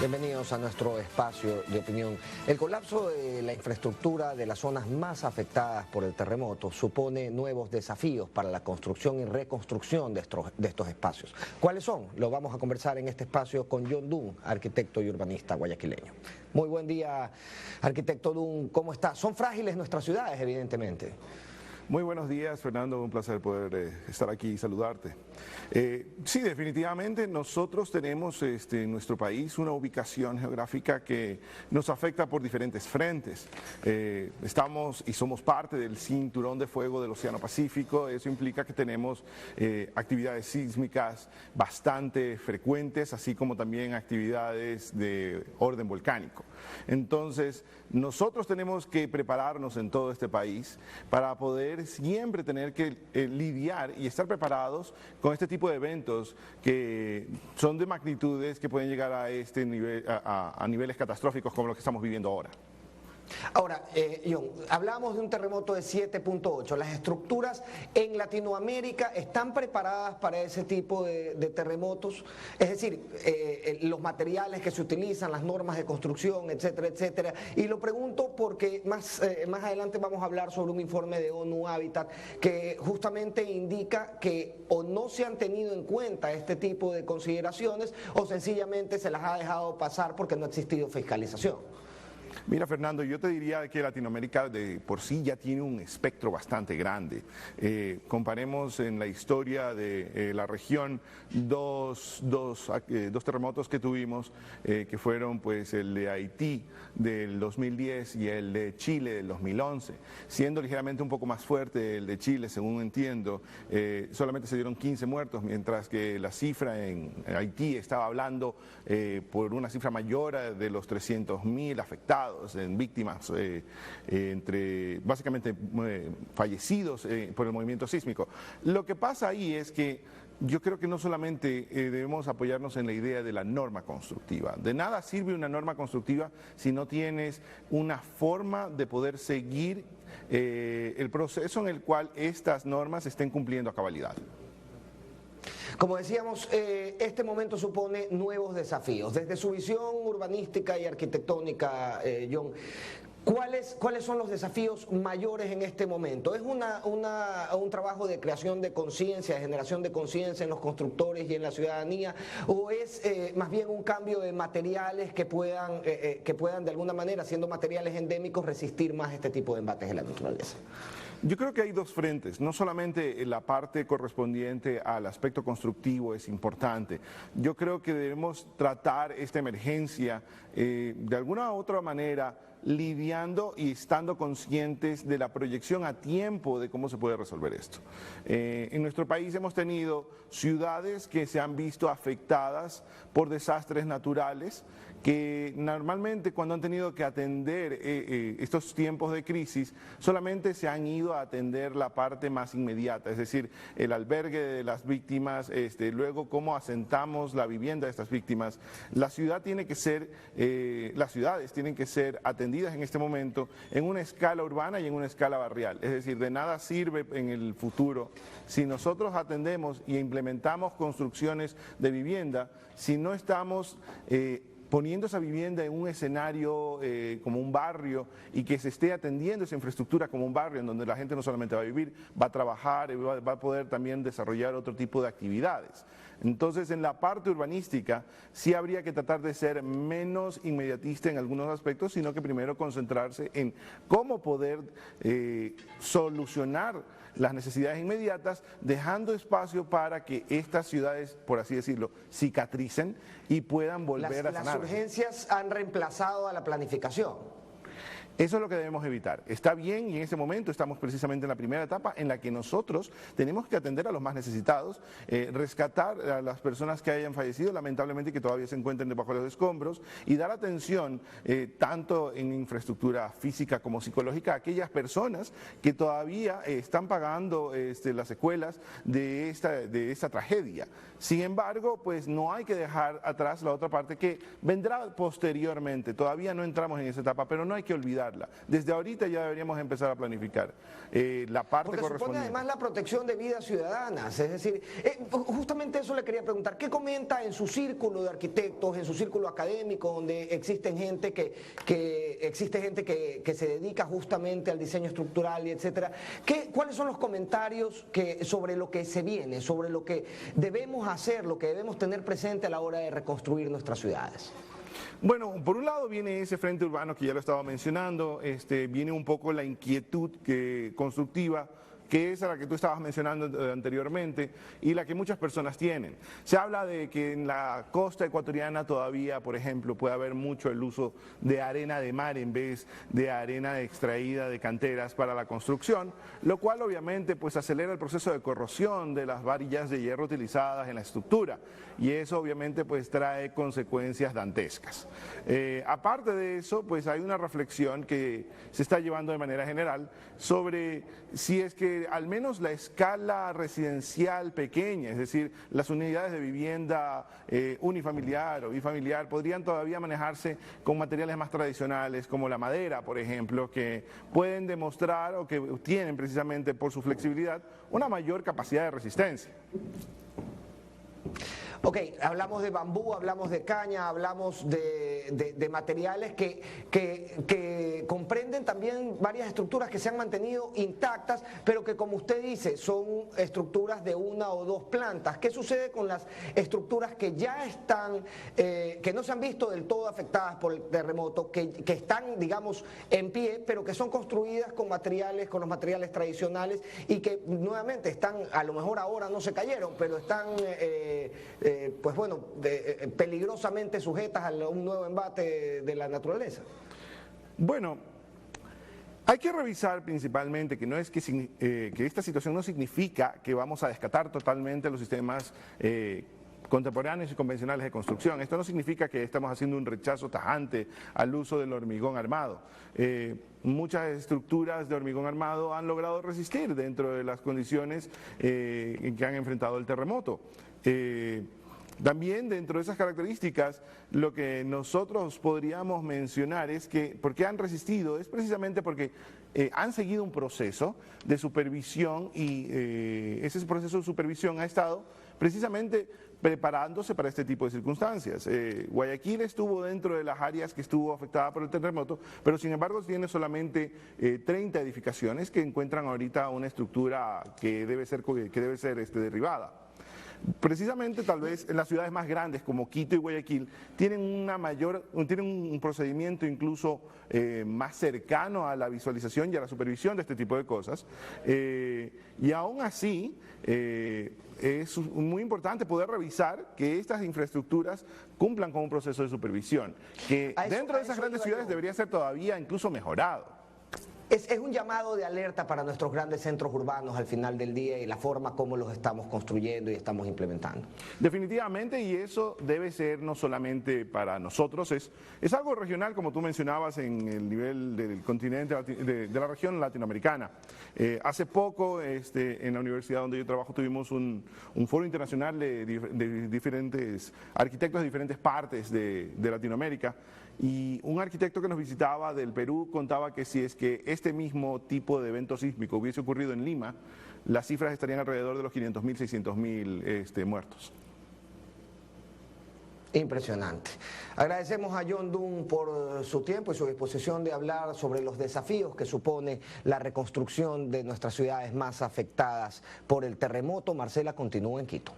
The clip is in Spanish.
Bienvenidos a nuestro espacio de opinión. El colapso de la infraestructura de las zonas más afectadas por el terremoto supone nuevos desafíos para la construcción y reconstrucción de estos espacios. ¿Cuáles son? Lo vamos a conversar en este espacio con John Dunn, arquitecto y urbanista guayaquileño. Muy buen día, arquitecto Dunn, ¿cómo está? Son frágiles nuestras ciudades, evidentemente. Muy buenos días, Fernando, un placer poder estar aquí y saludarte. Sí, definitivamente nosotros tenemos en nuestro país una ubicación geográfica que nos afecta por diferentes frentes. Estamos y somos parte del cinturón de fuego del Océano Pacífico. Eso implica que tenemos actividades sísmicas bastante frecuentes, así como también actividades de orden volcánico. Entonces, nosotros tenemos que prepararnos en todo este país para poder siempre tener que lidiar y estar preparados con este tipo de eventos que son de magnitudes que pueden llegar a este nivel, a niveles catastróficos como los que estamos viviendo ahora. Ahora, John, hablábamos de un terremoto de 7.8. ¿Las estructuras en Latinoamérica están preparadas para ese tipo de terremotos? Es decir, los materiales que se utilizan, las normas de construcción, etcétera, etcétera. Y lo pregunto porque más adelante vamos a hablar sobre un informe de ONU Habitat que justamente indica que o no se han tenido en cuenta este tipo de consideraciones o sencillamente se las ha dejado pasar porque no ha existido fiscalización. Mira, Fernando, yo te diría que Latinoamérica de por sí ya tiene un espectro bastante grande. Comparemos en la historia de la región dos terremotos que tuvimos, que fueron pues el de Haití del 2010 y el de Chile del 2011. Siendo ligeramente un poco más fuerte el de Chile, según entiendo, solamente se dieron 15 muertos, mientras que la cifra en Haití estaba hablando por una cifra mayor de los 300.000 afectados en víctimas, entre básicamente fallecidos por el movimiento sísmico. Lo que pasa ahí es que yo creo que no solamente debemos apoyarnos en la idea de la norma constructiva. De nada sirve una norma constructiva si no tienes una forma de poder seguir el proceso en el cual estas normas estén cumpliendo a cabalidad. Como decíamos, este momento supone nuevos desafíos. Desde su visión urbanística y arquitectónica, John, ¿cuáles son los desafíos mayores en este momento? ¿Es un trabajo de creación de conciencia, de generación de conciencia en los constructores y en la ciudadanía? ¿O es más bien un cambio de materiales que puedan de alguna manera, siendo materiales endémicos, resistir más este tipo de embates de la naturaleza? Yo creo que hay dos frentes, no solamente la parte correspondiente al aspecto constructivo es importante. Yo creo que debemos tratar esta emergencia de alguna u otra manera lidiando y estando conscientes de la proyección a tiempo de cómo se puede resolver esto. En nuestro país hemos tenido ciudades que se han visto afectadas por desastres naturales que normalmente cuando han tenido que atender estos tiempos de crisis solamente se han ido a atender la parte más inmediata, es decir, el albergue de las víctimas, luego cómo asentamos la vivienda de estas víctimas. Las ciudades tienen que ser atendidas en este momento en una escala urbana y en una escala barrial, es decir, de nada sirve en el futuro si nosotros atendemos y implementamos construcciones de vivienda, si no estamos poniendo esa vivienda en un escenario como un barrio y que se esté atendiendo esa infraestructura como un barrio en donde la gente no solamente va a vivir, va a trabajar y va a poder también desarrollar otro tipo de actividades. Entonces, en la parte urbanística sí habría que tratar de ser menos inmediatista en algunos aspectos, sino que primero concentrarse en cómo poder solucionar las necesidades inmediatas, dejando espacio para que estas ciudades, por así decirlo, cicatricen y puedan volver a sanar. Las urgencias han reemplazado a la planificación. Eso es lo que debemos evitar. Está bien y en ese momento estamos precisamente en la primera etapa en la que nosotros tenemos que atender a los más necesitados, rescatar a las personas que hayan fallecido lamentablemente y que todavía se encuentren debajo de los escombros y dar atención tanto en infraestructura física como psicológica a aquellas personas que todavía están pagando las secuelas de esta tragedia. Sin embargo, pues no hay que dejar atrás la otra parte que vendrá posteriormente. Todavía no entramos en esa etapa, pero no hay que olvidar cuidarla. Desde ahorita ya deberíamos empezar a planificar la parte Porque supone correspondiente. además la protección de vidas ciudadanas, es decir, justamente eso le quería preguntar, ¿qué comenta en su círculo de arquitectos, en su círculo académico, donde existen gente que se dedica justamente al diseño estructural y etcétera? ¿Cuáles son los comentarios sobre lo que se viene, sobre lo que debemos hacer, lo que debemos tener presente a la hora de reconstruir nuestras ciudades? Bueno, por un lado viene ese frente urbano que ya lo estaba mencionando, viene un poco la inquietud constructiva, que es a la que tú estabas mencionando anteriormente y la que muchas personas tienen. Se habla de que en la costa ecuatoriana todavía, por ejemplo, puede haber mucho el uso de arena de mar en vez de arena extraída de canteras para la construcción, lo cual obviamente pues acelera el proceso de corrosión de las varillas de hierro utilizadas en la estructura y eso obviamente pues trae consecuencias dantescas. Aparte de eso, pues hay una reflexión que se está llevando de manera general sobre si es que al menos la escala residencial pequeña, es decir, las unidades de vivienda unifamiliar o bifamiliar podrían todavía manejarse con materiales más tradicionales como la madera, por ejemplo, que pueden demostrar o que tienen precisamente por su flexibilidad una mayor capacidad de resistencia. Ok, hablamos de bambú, hablamos de caña, hablamos de materiales que comprenden también varias estructuras que se han mantenido intactas, pero que como usted dice, son estructuras de una o dos plantas. ¿Qué sucede con las estructuras que ya están, que no se han visto del todo afectadas por el terremoto, que están, digamos, en pie, pero que son construidas con los materiales tradicionales y que nuevamente están, a lo mejor ahora no se cayeron, pero están... pues bueno, peligrosamente sujetas a un nuevo embate de la naturaleza? Bueno, hay que revisar principalmente que no es que esta situación no significa que vamos a descartar totalmente los sistemas contemporáneos y convencionales de construcción. Esto no significa que estamos haciendo un rechazo tajante al uso del hormigón armado. Muchas estructuras de hormigón armado han logrado resistir dentro de las condiciones en que han enfrentado el terremoto. También dentro de esas características, lo que nosotros podríamos mencionar es que, ¿por qué han resistido? Es precisamente porque han seguido un proceso de supervisión y ese proceso de supervisión ha estado precisamente preparándose para este tipo de circunstancias. Guayaquil estuvo dentro de las áreas que estuvo afectada por el terremoto, pero sin embargo tiene solamente 30 edificaciones que encuentran ahorita una estructura que debe ser derribada. Precisamente tal vez en las ciudades más grandes como Quito y Guayaquil tienen un procedimiento incluso más cercano a la visualización y a la supervisión de este tipo de cosas y aún así es muy importante poder revisar que estas infraestructuras cumplan con un proceso de supervisión que dentro de esas grandes ciudades debería ser todavía incluso mejorado. Es un llamado de alerta para nuestros grandes centros urbanos al final del día y la forma como los estamos construyendo y estamos implementando. Definitivamente, y eso debe ser no solamente para nosotros, es algo regional, como tú mencionabas, en el nivel del continente, de la región latinoamericana. Hace poco, en la universidad donde yo trabajo, tuvimos un foro internacional de diferentes arquitectos de diferentes partes de Latinoamérica. Y un arquitecto que nos visitaba del Perú contaba que si es que este mismo tipo de evento sísmico hubiese ocurrido en Lima, las cifras estarían alrededor de los 500.000, 600.000 muertos. Impresionante. Agradecemos a John Dunn por su tiempo y su disposición de hablar sobre los desafíos que supone la reconstrucción de nuestras ciudades más afectadas por el terremoto. Marcela, continúa en Quito.